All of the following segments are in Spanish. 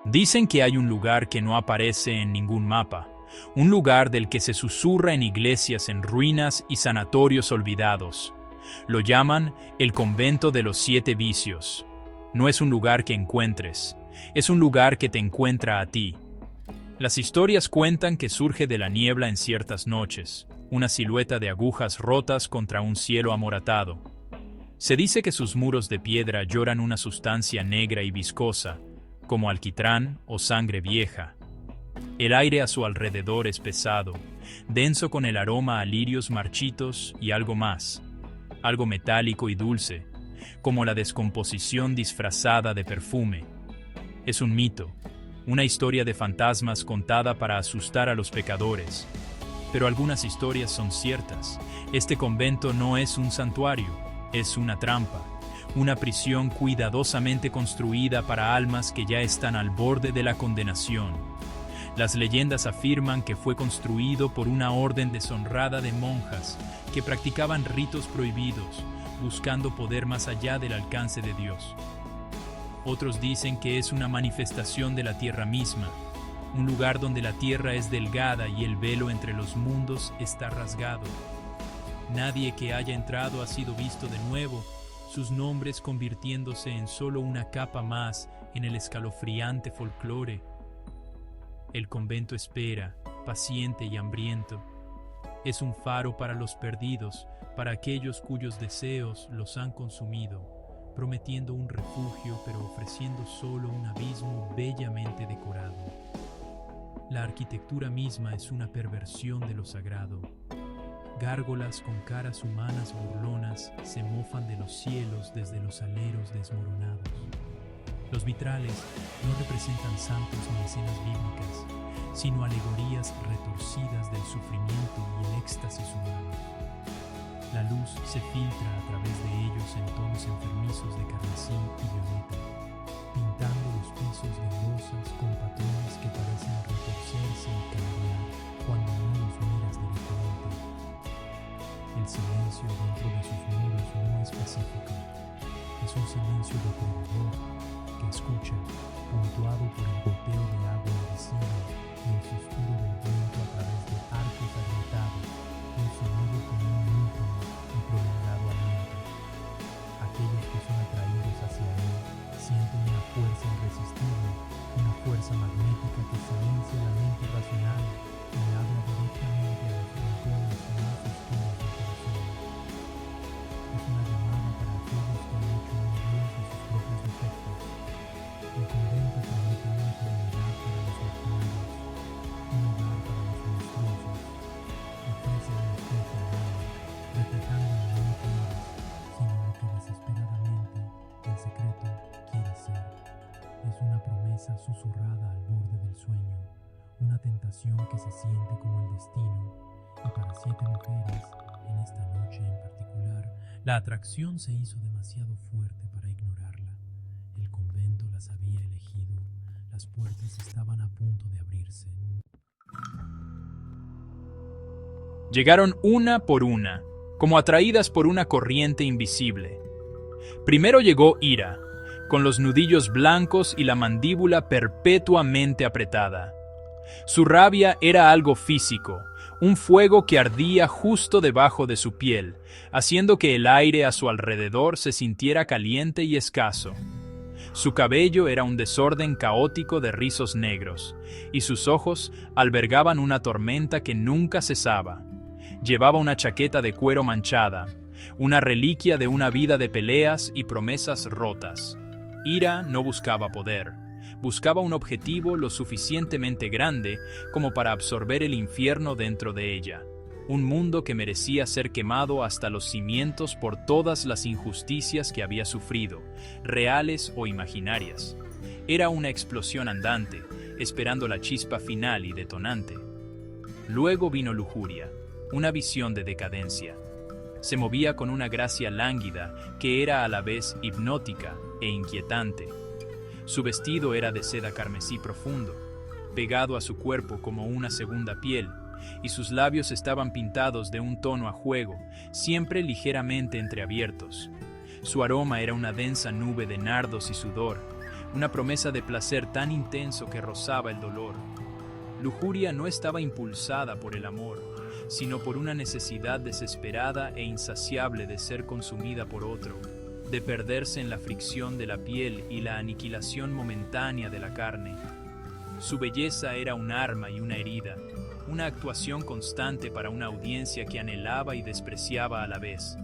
Dicen que hay un lugar que no aparece en ningún mapa, un lugar del que se susurra en iglesias en ruinas y sanatorios olvidados. Lo llaman el convento de los 7 vicios. No es un lugar que encuentres, es un lugar que te encuentra a ti. Las historias cuentan que surge de la niebla en ciertas noches, una silueta de agujas rotas contra un cielo amoratado. Se dice que sus muros de piedra lloran una sustancia negra y viscosa, como alquitrán o sangre vieja. El aire a su alrededor es pesado, denso con el aroma a lirios marchitos y algo más, algo metálico y dulce, como la descomposición disfrazada de perfume. Es un mito, una historia de fantasmas contada para asustar a los pecadores. Pero algunas historias son ciertas. Este convento no es un santuario, es una trampa, una prisión cuidadosamente construida para almas que ya están al borde de la condenación. Las leyendas afirman que fue construido por una orden deshonrada de monjas que practicaban ritos prohibidos, buscando poder más allá del alcance de Dios. Otros dicen que es una manifestación de la tierra misma, un lugar donde la tierra es delgada y el velo entre los mundos está rasgado. Nadie que haya entrado ha sido visto de nuevo, sus nombres convirtiéndose en solo una capa más en el escalofriante folclore. El convento espera, paciente y hambriento. Es un faro para los perdidos, para aquellos cuyos deseos los han consumido, prometiendo un refugio pero ofreciendo solo un abismo bellamente decorado. La arquitectura misma es una perversión de lo sagrado. Gárgolas con caras humanas burlonas se mofan de los cielos desde los aleros desmoronados. Los vitrales no representan santos ni escenas bíblicas, sino alegorías retorcidas del sufrimiento y el éxtasis humano. La luz se filtra a través de ellos en tonos enfermizos de carmesí y violeta, pintando los pisos de losas con patrones que parecen retorcerse y cambiar cuando no los miras directamente. El silencio dentro de sus muros no es pacífico, es un silencio depredador que escucha, puntuado por el goteo de agua invisible y el suspiro del viento a través de arcos agrietados, un sonido como un último y prolongado aliento. Aquellos que son atraídos hacia él sienten una fuerza irresistible, una fuerza magnética que silencia la mente racional y habla directamente a los rincones más oscuros del corazón. Es una llamada para aquellos que han hecho un Dios de sus propios defectos. El convento promete una eternidad para los mortales, un hogar para los monstruosos. Ofrece un espejo al alma, reflejando no lo que eres, sino lo que desesperadamente, en secreto, quieres ser. Es una promesa susurrada al borde del sueño, una tentación que se siente como el destino, y para 7 mujeres, en esta noche en particular, la atracción se hizo demasiado fuerte para ignorarla. El convento las había elegido, las puertas estaban a punto de abrirse. Llegaron una por una, como atraídas por una corriente invisible. Primero llegó Ira, con los nudillos blancos y la mandíbula perpetuamente apretada. Su rabia era algo físico, un fuego que ardía justo debajo de su piel, haciendo que el aire a su alrededor se sintiera caliente y escaso. Su cabello era un desorden caótico de rizos negros, y sus ojos albergaban una tormenta que nunca cesaba. Llevaba una chaqueta de cuero manchada, una reliquia de una vida de peleas y promesas rotas. Ira no buscaba poder. Buscaba un objetivo lo suficientemente grande como para absorber el infierno dentro de ella, un mundo que merecía ser quemado hasta los cimientos por todas las injusticias que había sufrido, reales o imaginarias. Era una explosión andante, esperando la chispa final y detonante. Luego vino lujuria, una visión de decadencia. Se movía con una gracia lánguida que era a la vez hipnótica e inquietante. Su vestido era de seda carmesí profundo, pegado a su cuerpo como una segunda piel, y sus labios estaban pintados de un tono a juego, siempre ligeramente entreabiertos. Su aroma era una densa nube de nardos y sudor, una promesa de placer tan intenso que rozaba el dolor. Lujuria no estaba impulsada por el amor, sino por una necesidad desesperada e insaciable de ser consumida por otro, de perderse en la fricción de la piel y la aniquilación momentánea de la carne. Su belleza era un arma y una herida, una actuación constante para una audiencia que anhelaba y despreciaba a la vez.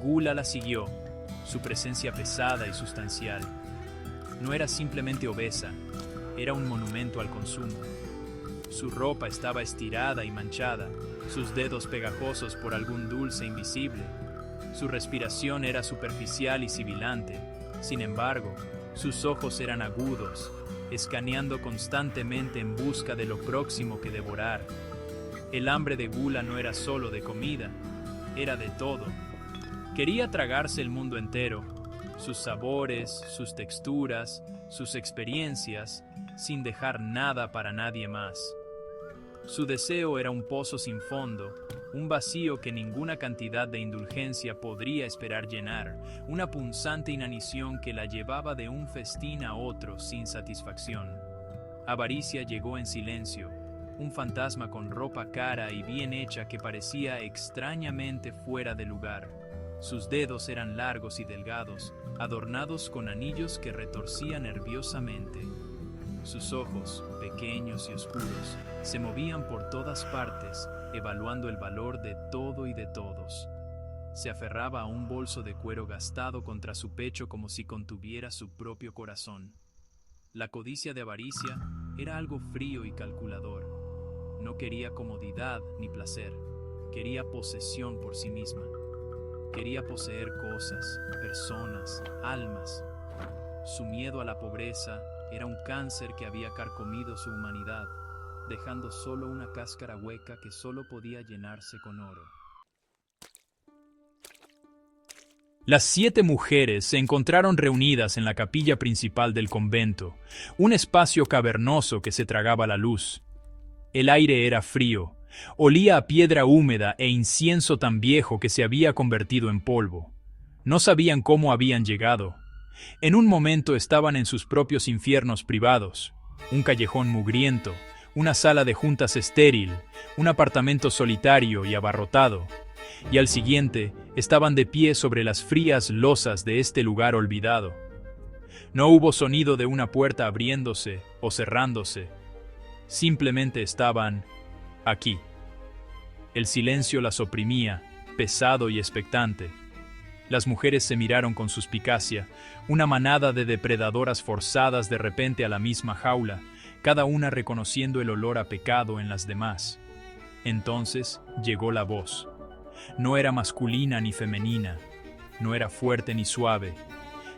Gula la siguió, su presencia pesada y sustancial. No era simplemente obesa, era un monumento al consumo. Su ropa estaba estirada y manchada, sus dedos pegajosos por algún dulce invisible. Su respiración era superficial y sibilante. Sin embargo, sus ojos eran agudos, escaneando constantemente en busca de lo próximo que devorar. El hambre de Gula no era solo de comida, era de todo. Quería tragarse el mundo entero, sus sabores, sus texturas, sus experiencias, sin dejar nada para nadie más. Su deseo era un pozo sin fondo, un vacío que ninguna cantidad de indulgencia podría esperar llenar, una punzante inanición que la llevaba de un festín a otro sin satisfacción. Avaricia llegó en silencio, un fantasma con ropa cara y bien hecha que parecía extrañamente fuera de lugar. Sus dedos eran largos y delgados, adornados con anillos que retorcía nerviosamente. Sus ojos, pequeños y oscuros, se movían por todas partes, evaluando el valor de todo y de todos. Se aferraba a un bolso de cuero gastado contra su pecho como si contuviera su propio corazón. La codicia de Avaricia era algo frío y calculador. No quería comodidad ni placer, quería posesión por sí misma. Quería poseer cosas, personas, almas. Su miedo a la pobreza era un cáncer que había carcomido su humanidad, dejando solo una cáscara hueca que solo podía llenarse con oro. Las 7 mujeres se encontraron reunidas en la capilla principal del convento, un espacio cavernoso que se tragaba la luz. El aire era frío, olía a piedra húmeda e incienso tan viejo que se había convertido en polvo. No sabían cómo habían llegado. En un momento estaban en sus propios infiernos privados, un callejón mugriento, una sala de juntas estéril, un apartamento solitario y abarrotado, y al siguiente estaban de pie sobre las frías losas de este lugar olvidado. No hubo sonido de una puerta abriéndose o cerrándose. Simplemente estaban aquí. El silencio las oprimía, pesado y expectante. Las mujeres se miraron con suspicacia, una manada de depredadoras forzadas de repente a la misma jaula, cada una reconociendo el olor a pecado en las demás. Entonces llegó la voz. No era masculina ni femenina, no era fuerte ni suave,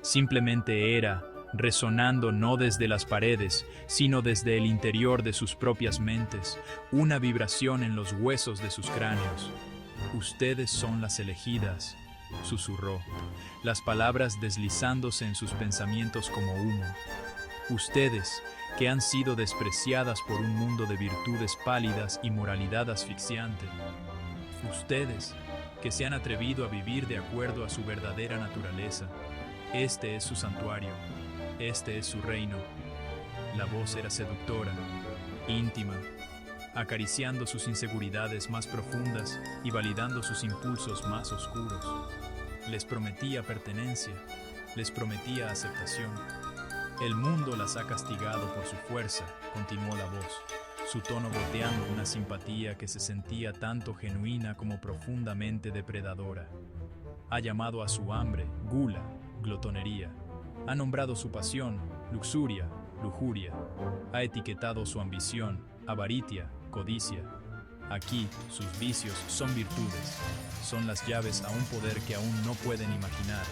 simplemente era, resonando no desde las paredes, sino desde el interior de sus propias mentes, una vibración en los huesos de sus cráneos. Ustedes son las elegidas, susurró, las palabras deslizándose en sus pensamientos como humo. Ustedes, que han sido despreciadas por un mundo de virtudes pálidas y moralidad asfixiante. Ustedes, que se han atrevido a vivir de acuerdo a su verdadera naturaleza. Este es su santuario, este es su reino. La voz era seductora, íntima, acariciando sus inseguridades más profundas y validando sus impulsos más oscuros. Les prometía pertenencia, les prometía aceptación. El mundo las ha castigado por su fuerza, continuó la voz, su tono goteando una simpatía que se sentía tanto genuina como profundamente depredadora. Ha llamado a su hambre, gula, glotonería. Ha nombrado su pasión, luxuria, lujuria. Ha etiquetado su ambición, avaricia, codicia. Aquí, sus vicios son virtudes, son las llaves a un poder que aún no pueden imaginar.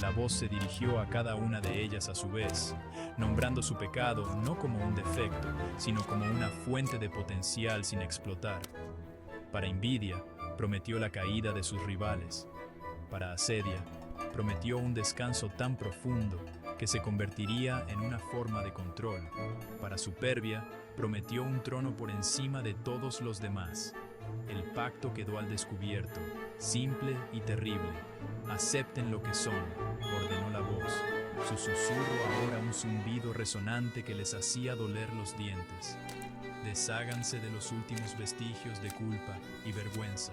La voz se dirigió a cada una de ellas a su vez, nombrando su pecado no como un defecto, sino como una fuente de potencial sin explotar. Para Invidia, prometió la caída de sus rivales. Para Asedia, prometió un descanso tan profundo que se convertiría en una forma de control. Para Superbia, prometió un trono por encima de todos los demás. El pacto quedó al descubierto, simple y terrible. Acepten lo que son, ordenó la voz. su susurro ahora un zumbido resonante que les hacía doler los dientes. Desháganse de los últimos vestigios de culpa y vergüenza.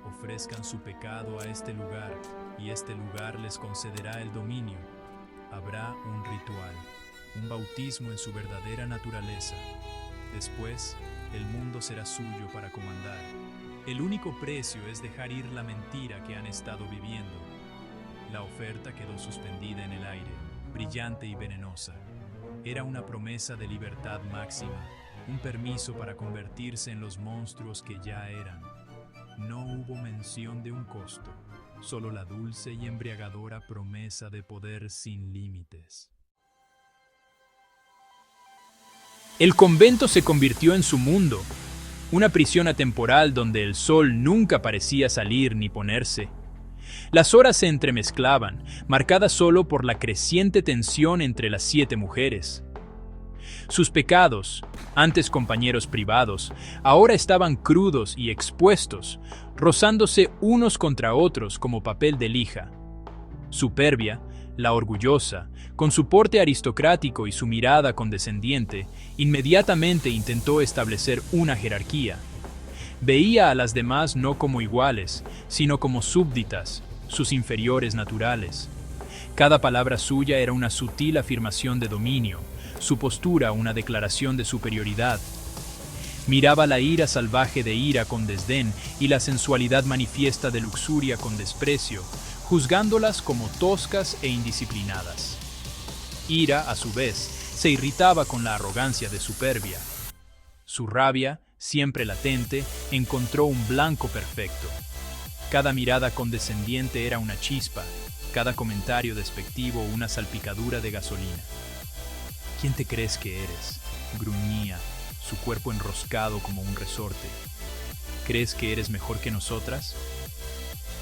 Ofrezcan su pecado a este lugar, y este lugar les concederá el dominio. Habrá un ritual, un bautismo en su verdadera naturaleza. Después, el mundo será suyo para comandar. El único precio es dejar ir la mentira que han estado viviendo. La oferta quedó suspendida en el aire, brillante y venenosa. Era una promesa de libertad máxima, un permiso para convertirse en los monstruos que ya eran. No hubo mención de un costo, solo la dulce y embriagadora promesa de poder sin límites. El convento se convirtió en su mundo, una prisión atemporal donde el sol nunca parecía salir ni ponerse. Las horas se entremezclaban, marcadas solo por la creciente tensión entre las 7 mujeres. Sus pecados, antes compañeros privados, ahora estaban crudos y expuestos, rozándose unos contra otros como papel de lija. Superbia, la orgullosa, con su porte aristocrático y su mirada condescendiente, inmediatamente intentó establecer una jerarquía. Veía a las demás no como iguales, sino como súbditas, sus inferiores naturales. Cada palabra suya era una sutil afirmación de dominio, su postura una declaración de superioridad. Miraba la ira salvaje de Ira con desdén y la sensualidad manifiesta de Luxuria con desprecio, juzgándolas como toscas e indisciplinadas. Ira, a su vez, se irritaba con la arrogancia de Superbia. Su rabia, siempre latente, encontró un blanco perfecto. Cada mirada condescendiente era una chispa, cada comentario despectivo una salpicadura de gasolina. ¿Quién te crees que eres?, gruñía, su cuerpo enroscado como un resorte. ¿Crees que eres mejor que nosotras?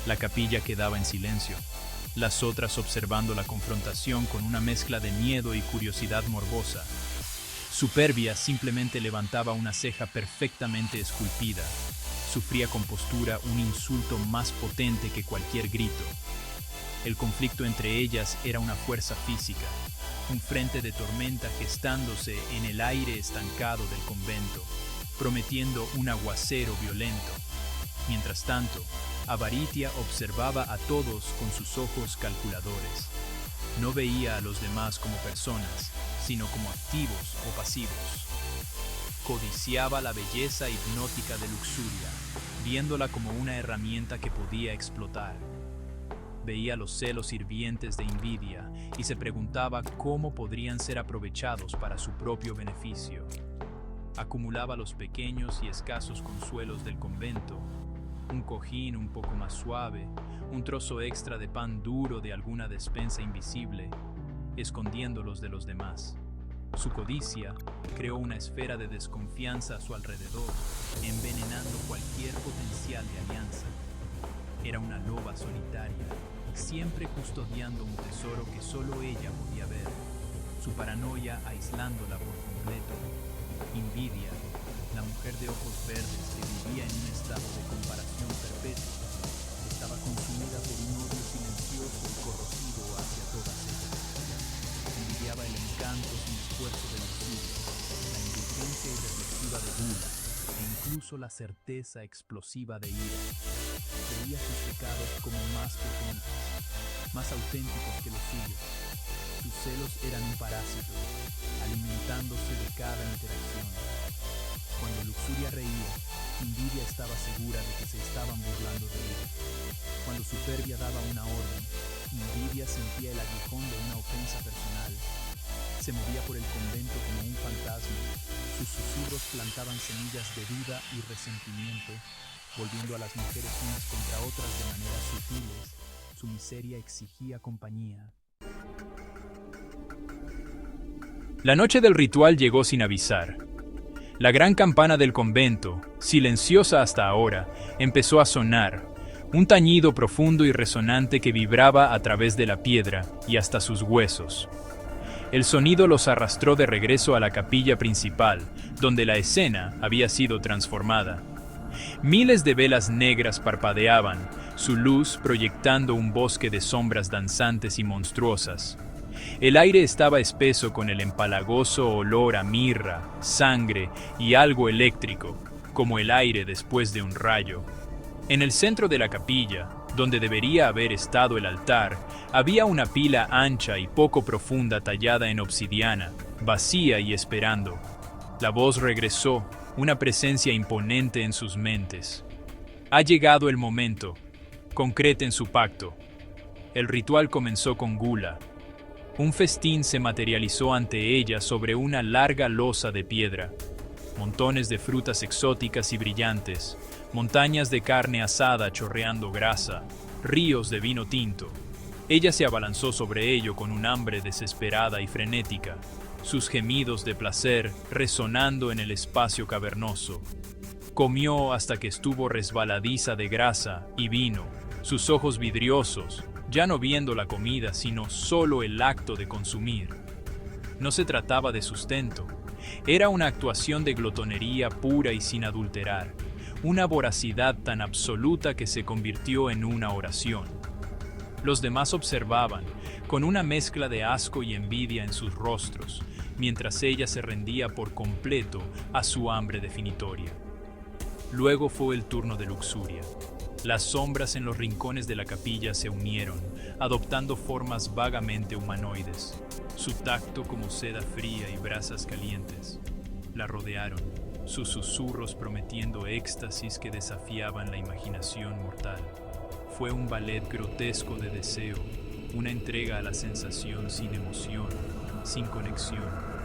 La capilla quedaba en silencio, las otras observando la confrontación con una mezcla de miedo y curiosidad morbosa. Superbia simplemente levantaba una ceja perfectamente esculpida. Sufría con postura un insulto más potente que cualquier grito. El conflicto entre ellas era una fuerza física, un frente de tormenta gestándose en el aire estancado del convento, prometiendo un aguacero violento. Mientras tanto, Avaritia observaba a todos con sus ojos calculadores. No veía a los demás como personas, sino como activos o pasivos. Codiciaba la belleza hipnótica de Luxuria, viéndola como una herramienta que podía explotar. Veía los celos hirvientes de envidia y se preguntaba cómo podrían ser aprovechados para su propio beneficio. Acumulaba los pequeños y escasos consuelos del convento, un cojín un poco más suave, un trozo extra de pan duro de alguna despensa invisible, escondiéndolos de los demás. Su codicia creó una esfera de desconfianza a su alrededor, envenenando cualquier potencial de alianza. Era una loba solitaria, siempre custodiando un tesoro que solo ella podía ver, su paranoia aislándola por completo. Envidia, la mujer de ojos verdes que vivía en un estado de comparación perpetua, estaba consumida por un odio silencioso y corrosivo hacia todas ellas. Envidiaba el encanto sin esfuerzo de Luxuria, la indulgencia irreflexiva de Gula, e incluso la certeza explosiva de Ira. Veía sus pecados como más potentes, más auténticos que los suyos. Sus celos eran un parásito, alimentándose de cada interacción. Cuando Luxuria reía, Envidia estaba segura de que se estaban burlando de ella. Cuando Superbia daba una orden, Envidia sentía el aguijón de una ofensa personal. Se movía por el convento como un fantasma. Sus susurros plantaban semillas de duda y resentimiento, volviendo a las mujeres unas contra otras de maneras sutiles. Su miseria exigía compañía. La noche del ritual llegó sin avisar. La gran campana del convento, silenciosa hasta ahora, empezó a sonar, un tañido profundo y resonante que vibraba a través de la piedra y hasta sus huesos. El sonido los arrastró de regreso a la capilla principal, donde la escena había sido transformada. Miles de velas negras parpadeaban, su luz proyectando un bosque de sombras danzantes y monstruosas. El aire estaba espeso con el empalagoso olor a mirra, sangre y algo eléctrico, como el aire después de un rayo. En el centro de la capilla, donde debería haber estado el altar, había una pila ancha y poco profunda tallada en obsidiana, vacía y esperando. La voz regresó, una presencia imponente en sus mentes. Ha llegado el momento. Concreten su pacto. El ritual comenzó con Gula. Un festín se materializó ante ella sobre una larga losa de piedra. Montones de frutas exóticas y brillantes, montañas de carne asada chorreando grasa, ríos de vino tinto. Ella se abalanzó sobre ello con un hambre desesperada y frenética, sus gemidos de placer resonando en el espacio cavernoso. Comió hasta que estuvo resbaladiza de grasa y vino, sus ojos vidriosos, ya no viendo la comida, sino solo el acto de consumir. No se trataba de sustento, era una actuación de glotonería pura y sin adulterar, una voracidad tan absoluta que se convirtió en una oración. Los demás observaban, con una mezcla de asco y envidia en sus rostros, mientras ella se rendía por completo a su hambre definitoria. Luego fue el turno de Luxuria. Las sombras en los rincones de la capilla se unieron, adoptando formas vagamente humanoides, su tacto como seda fría y brasas calientes. La rodearon, sus susurros prometiendo éxtasis que desafiaban la imaginación mortal. Fue un ballet grotesco de deseo, una entrega a la sensación sin emoción, sin conexión.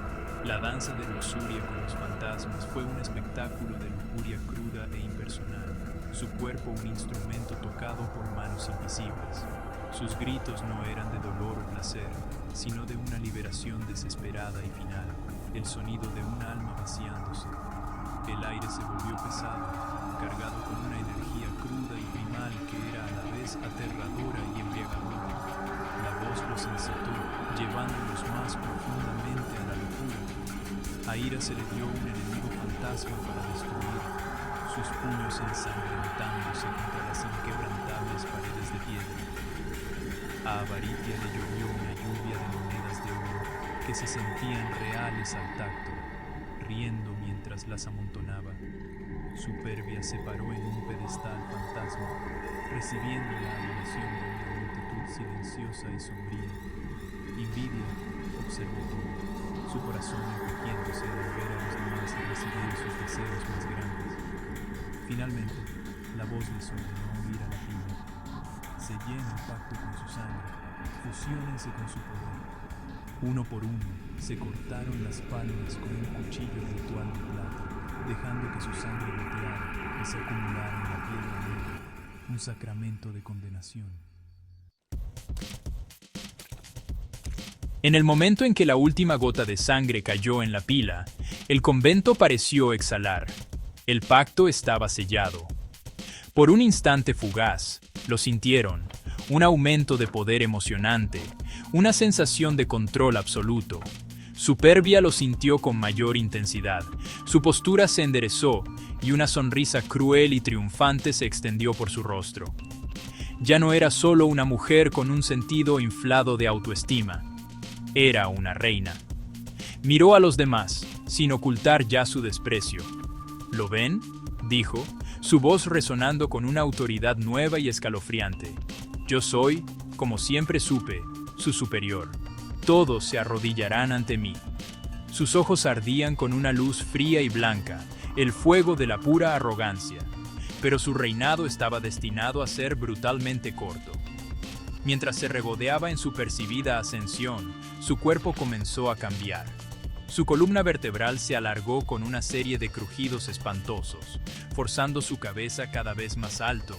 La danza de Luxuria con los fantasmas fue un espectáculo de lujuria cruda e impersonal. Su cuerpo un instrumento tocado por manos invisibles. Sus gritos no eran de dolor o placer, sino de una liberación desesperada y final, el sonido de un alma vaciándose. El aire se volvió pesado, cargado con una energía cruda y primal que era a la vez aterradora y embriagadora. La voz los incitó, llevándolos más profundamente a la locura. A Ira se le dio un enemigo fantasma para destruir, sus puños ensangrentándose contra las inquebrantables paredes de piedra. A Avaritia le llovió una lluvia de monedas de oro que se sentían reales al tacto, riendo mientras las amontonaba. Superbia se paró en un pedestal fantasma, recibiendo la adoración de una multitud silenciosa y sombría. Invidia observó todo, su corazón encogiéndose al ver a los demás recibir sus deseos más grandes. Finalmente, la voz les ordenó ir a la pila. Sellén el pacto con su sangre, fusiónense con su poder. Uno por uno, se cortaron las palmas con un cuchillo ritual de plata, dejando que su sangre goteara y se acumulara en la piedra negra, un sacramento de condenación. En el momento en que la última gota de sangre cayó en la pila, el convento pareció exhalar. El pacto estaba sellado. Por un instante fugaz, lo sintieron, un aumento de poder emocionante, una sensación de control absoluto. Superbia lo sintió con mayor intensidad, su postura se enderezó y una sonrisa cruel y triunfante se extendió por su rostro. Ya no era solo una mujer con un sentido inflado de autoestima, era una reina. Miró a los demás, sin ocultar ya su desprecio. ¿Lo ven?, dijo, su voz resonando con una autoridad nueva y escalofriante. Yo soy, como siempre supe, su superior. Todos se arrodillarán ante mí. Sus ojos ardían con una luz fría y blanca, el fuego de la pura arrogancia. Pero su reinado estaba destinado a ser brutalmente corto. Mientras se regodeaba en su percibida ascensión, su cuerpo comenzó a cambiar. Su columna vertebral se alargó con una serie de crujidos espantosos, forzando su cabeza cada vez más alto.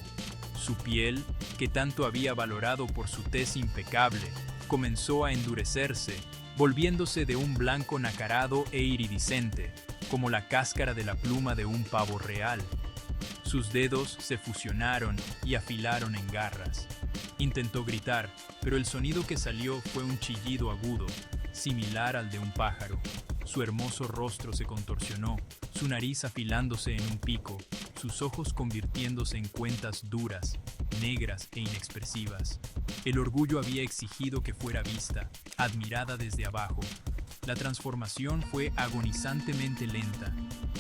Su piel, que tanto había valorado por su tez impecable, comenzó a endurecerse, volviéndose de un blanco nacarado e iridiscente, como la cáscara de la pluma de un pavo real. Sus dedos se fusionaron y afilaron en garras. Intentó gritar, pero el sonido que salió fue un chillido agudo, similar al de un pájaro. Su hermoso rostro se contorsionó, su nariz afilándose en un pico, sus ojos convirtiéndose en cuentas duras, negras e inexpresivas. El orgullo había exigido que fuera vista, admirada desde abajo. La transformación fue agonizantemente lenta.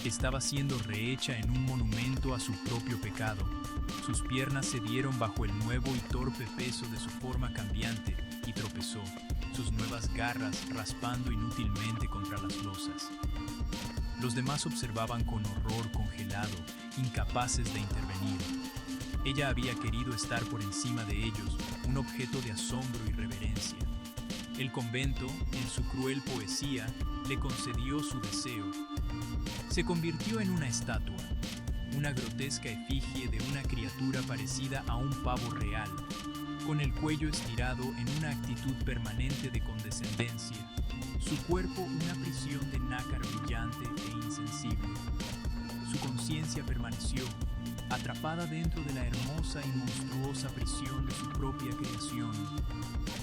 Estaba siendo rehecha en un monumento a su propio pecado. Sus piernas cedieron bajo el nuevo y torpe peso de su forma cambiante y tropezó, sus nuevas garras raspando inútilmente contra las losas. Los demás observaban con horror congelado, incapaces de intervenir. Ella había querido estar por encima de ellos, un objeto de asombro y reverencia. El convento, en su cruel poesía, le concedió su deseo. Se convirtió en una estatua, una grotesca efigie de una criatura parecida a un pavo real, con el cuello estirado en una actitud permanente de condescendencia, su cuerpo una prisión de nácar brillante e insensible. Su conciencia permaneció, atrapada dentro de la hermosa y monstruosa prisión de su propia creación.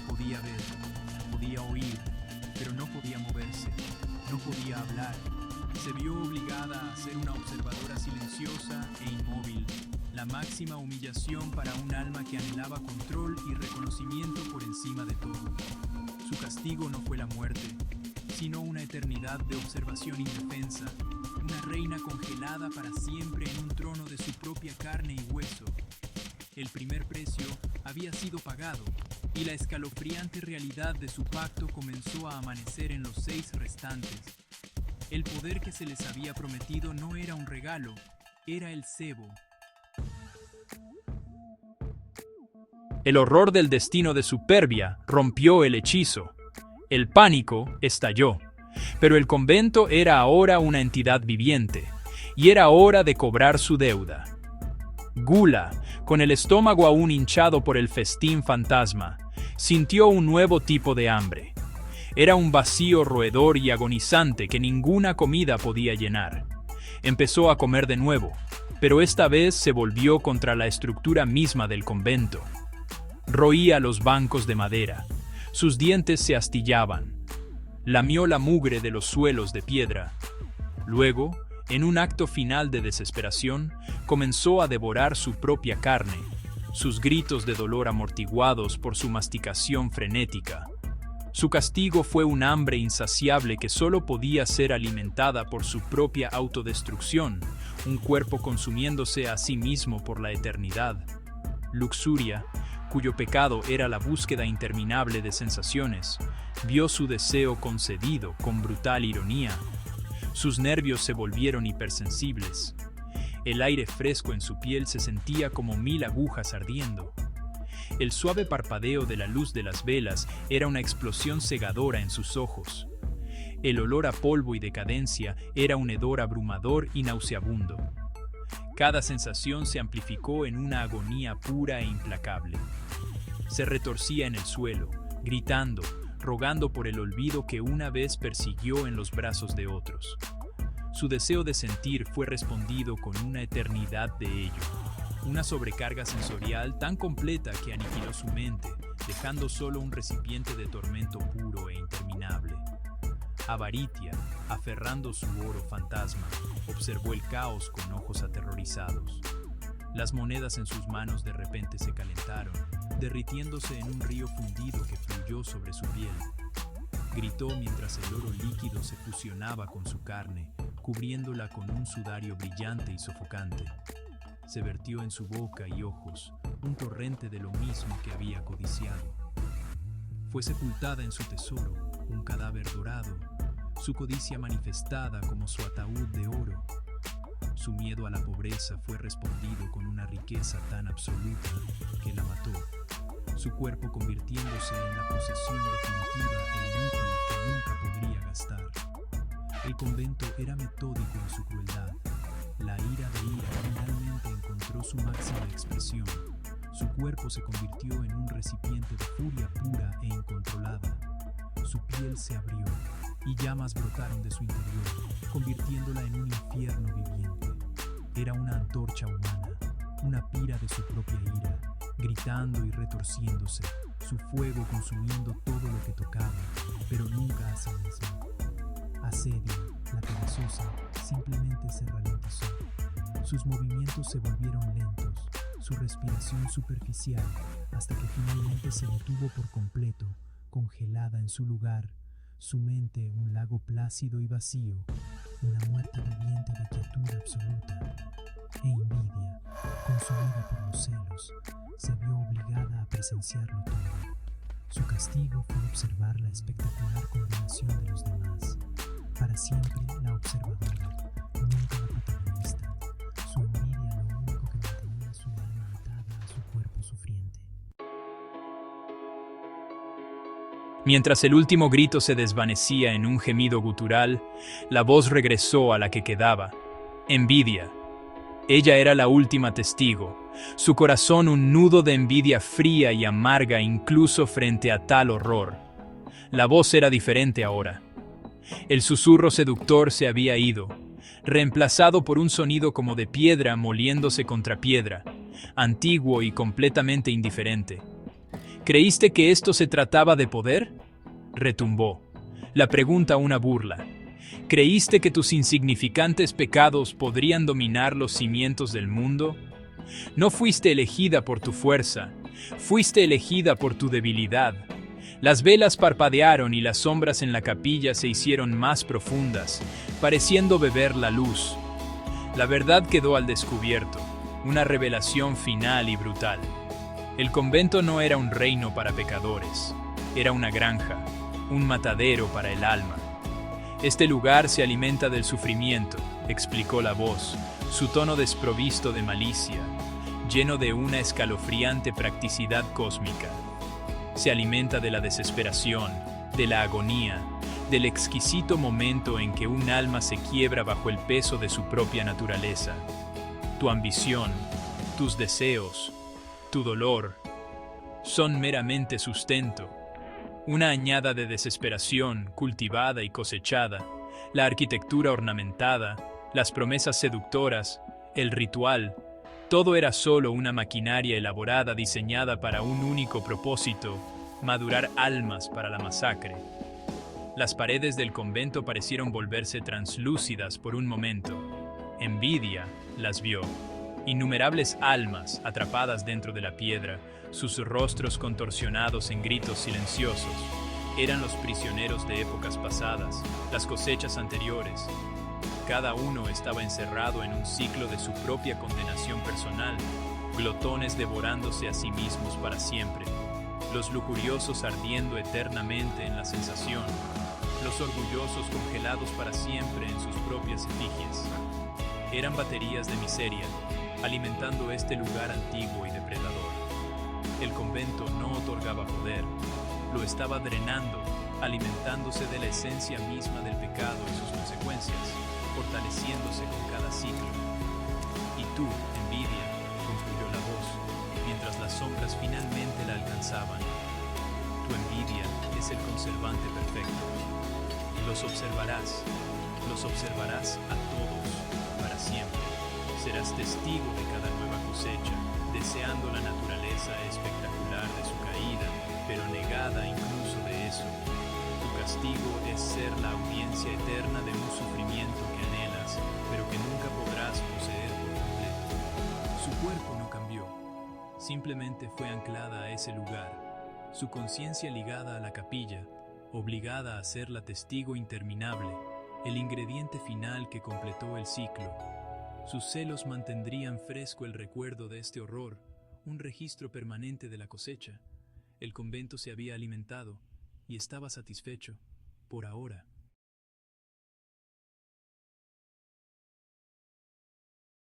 Podía ver, podía oír, pero no podía moverse, no podía hablar. Se vio obligada a ser una observadora silenciosa e inmóvil, la máxima humillación para un alma que anhelaba control y reconocimiento por encima de todo. Su castigo no fue la muerte, sino una eternidad de observación indefensa, una reina congelada para siempre en un trono de su propia carne y hueso. El primer precio había sido pagado, y la escalofriante realidad de su pacto comenzó a amanecer en los 6 restantes. El poder que se les había prometido no era un regalo, era el cebo. El horror del destino de Superbia rompió el hechizo. El pánico estalló. Pero el convento era ahora una entidad viviente, y era hora de cobrar su deuda. Gula, con el estómago aún hinchado por el festín fantasma, sintió un nuevo tipo de hambre. Era un vacío roedor y agonizante que ninguna comida podía llenar. Empezó a comer de nuevo, pero esta vez se volvió contra la estructura misma del convento. Roía los bancos de madera. Sus dientes se astillaban. Lamió la mugre de los suelos de piedra. Luego, en un acto final de desesperación, comenzó a devorar su propia carne, sus gritos de dolor amortiguados por su masticación frenética. Su castigo fue un hambre insaciable que solo podía ser alimentada por su propia autodestrucción, un cuerpo consumiéndose a sí mismo por la eternidad. Luxuria, cuyo pecado era la búsqueda interminable de sensaciones, vio su deseo concedido con brutal ironía. Sus nervios se volvieron hipersensibles. El aire fresco en su piel se sentía como 1000 agujas ardiendo. El suave parpadeo de la luz de las velas era una explosión cegadora en sus ojos. El olor a polvo y decadencia era un hedor abrumador y nauseabundo. Cada sensación se amplificó en una agonía pura e implacable. Se retorcía en el suelo, gritando, rogando por el olvido que una vez persiguió en los brazos de otros. Su deseo de sentir fue respondido con una eternidad de ello. Una sobrecarga sensorial tan completa que aniquiló su mente, dejando solo un recipiente de tormento puro e interminable. Avaritia, aferrando su oro fantasma, observó el caos con ojos aterrorizados. Las monedas en sus manos de repente se calentaron, derritiéndose en un río fundido que fluyó sobre su piel. Gritó mientras el oro líquido se fusionaba con su carne, cubriéndola con un sudario brillante y sofocante. Se vertió en su boca y ojos un torrente de lo mismo que había codiciado. Fue sepultada en su tesoro, un cadáver dorado, su codicia manifestada como su ataúd de oro. Su miedo a la pobreza fue respondido con una riqueza tan absoluta que la mató, su cuerpo convirtiéndose en la posesión definitiva e inútil que nunca podría gastar. El convento era metódico en su crueldad. La ira de ira finalmente encontró su máxima expresión. Su cuerpo se convirtió en un recipiente de furia pura e incontrolada. Su piel se abrió y llamas brotaron de su interior, convirtiéndola en un infierno viviente. Era una antorcha humana, una pira de su propia ira, gritando y retorciéndose, su fuego consumiendo todo lo que tocaba, pero nunca a sí misma. Asedio, la perezosa, simplemente se ralentizó. Sus movimientos se volvieron lentos, su respiración superficial, hasta que finalmente se detuvo por completo, congelada en su lugar, su mente un lago plácido y vacío, una muerte viviente de quietud absoluta. E Envidia, consumida por los celos, se vio obligada a presenciarlo todo. Su castigo fue observar la espectacular combinación de los demás. Para siempre la observadora, nunca la protagonista. Su envidia lo único que mantenía su alma atada a su cuerpo sufriente. Mientras el último grito se desvanecía en un gemido gutural, la voz regresó a la que quedaba. Envidia. Ella era la última testigo, su corazón un nudo de envidia fría y amarga incluso frente a tal horror. La voz era diferente ahora. El susurro seductor se había ido, reemplazado por un sonido como de piedra moliéndose contra piedra, antiguo y completamente indiferente. ¿Creíste que esto se trataba de poder? Retumbó. La pregunta una burla. ¿Creíste que tus insignificantes pecados podrían dominar los cimientos del mundo? No fuiste elegida por tu fuerza, fuiste elegida por tu debilidad. Las velas parpadearon y las sombras en la capilla se hicieron más profundas, pareciendo beber la luz. La verdad quedó al descubierto, una revelación final y brutal. El convento no era un reino para pecadores, era una granja, un matadero para el alma. Este lugar se alimenta del sufrimiento, explicó la voz, su tono desprovisto de malicia, lleno de una escalofriante practicidad cósmica. Se alimenta de la desesperación, de la agonía, del exquisito momento en que un alma se quiebra bajo el peso de su propia naturaleza. Tu ambición, tus deseos, tu dolor, son meramente sustento. Una añada de desesperación cultivada y cosechada, la arquitectura ornamentada, las promesas seductoras, el ritual, todo era solo una maquinaria elaborada diseñada para un único propósito, madurar almas para la masacre. Las paredes del convento parecieron volverse translúcidas por un momento. Envidia las vio. Innumerables almas atrapadas dentro de la piedra, sus rostros contorsionados en gritos silenciosos. Eran los prisioneros de épocas pasadas, las cosechas anteriores. Cada uno estaba encerrado en un ciclo de su propia condenación personal, glotones devorándose a sí mismos para siempre, los lujuriosos ardiendo eternamente en la sensación, los orgullosos congelados para siempre en sus propias efigies. Eran baterías de miseria, alimentando este lugar antiguo y depredador. El convento no otorgaba poder, lo estaba drenando, alimentándose de la esencia misma del pecado y sus consecuencias, fortaleciéndose con cada ciclo. Y tú, envidia, concluyó la voz, mientras las sombras finalmente la alcanzaban. Tu envidia es el conservante perfecto. Los observarás a todos, para siempre. Serás testigo de cada nueva cosecha, deseando la naturaleza espectacular de su caída, pero negada incluso de eso. Tu castigo es ser la audiencia eterna de un sufrimiento que anhelas, pero que nunca podrás poseer por completo. Su cuerpo no cambió, simplemente fue anclada a ese lugar, su conciencia ligada a la capilla, obligada a ser la testigo interminable, el ingrediente final que completó el ciclo. Sus celos mantendrían fresco el recuerdo de este horror, un registro permanente de la cosecha. El convento se había alimentado y estaba satisfecho, por ahora.